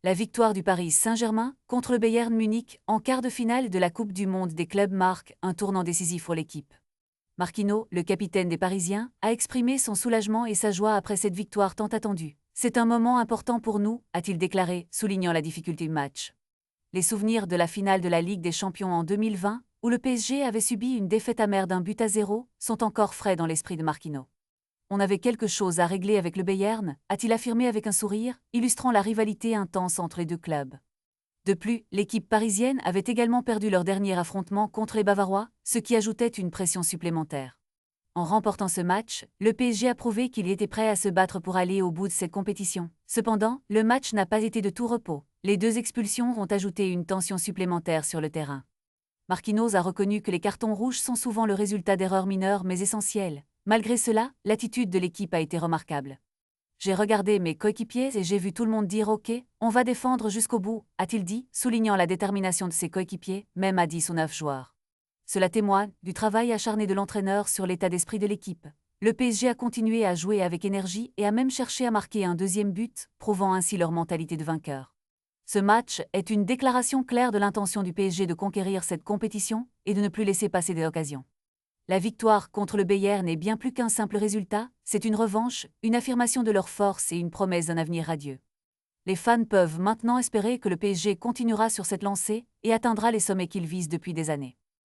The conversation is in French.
La victoire du Paris Saint-Germain contre le Bayern Munich en quart de finale de la Coupe du monde des clubs marque un tournant décisif pour l'équipe. Marquinhos, le capitaine des Parisiens, a exprimé son soulagement et sa joie après cette victoire tant attendue. C'est un moment important pour nous, a-t-il déclaré, soulignant la difficulté du match. Les souvenirs de la finale de la Ligue des Champions en 2020, où le PSG avait subi une défaite amère d'1-0, sont encore frais dans l'esprit de Marquinhos. On avait quelque chose à régler avec le Bayern, a-t-il affirmé avec un sourire, illustrant la rivalité intense entre les deux clubs. De plus, l'équipe parisienne avait également perdu leur dernier affrontement contre les Bavarois, ce qui ajoutait une pression supplémentaire. En remportant ce match, le PSG a prouvé qu'il était prêt à se battre pour aller au bout de cette compétition. Cependant, le match n'a pas été de tout repos. Les deux expulsions ont ajouté une tension supplémentaire sur le terrain. Marquinhos a reconnu que les cartons rouges sont souvent le résultat d'erreurs mineures mais essentielles. Malgré cela, l'attitude de l'équipe a été remarquable. J'ai regardé mes coéquipiers et j'ai vu tout le monde dire « Ok, on va défendre jusqu'au bout », a-t-il dit, soulignant la détermination de ses coéquipiers, même à 10 ou 9 joueurs. Cela témoigne du travail acharné de l'entraîneur sur l'état d'esprit de l'équipe. Le PSG a continué à jouer avec énergie et a même cherché à marquer un deuxième but, prouvant ainsi leur mentalité de vainqueur. Ce match est une déclaration claire de l'intention du PSG de conquérir cette compétition et de ne plus laisser passer des occasions. La victoire contre le Bayern n'est bien plus qu'un simple résultat, c'est une revanche, une affirmation de leur force et une promesse d'un avenir radieux. Les fans peuvent maintenant espérer que le PSG continuera sur cette lancée et atteindra les sommets qu'il vise depuis des années.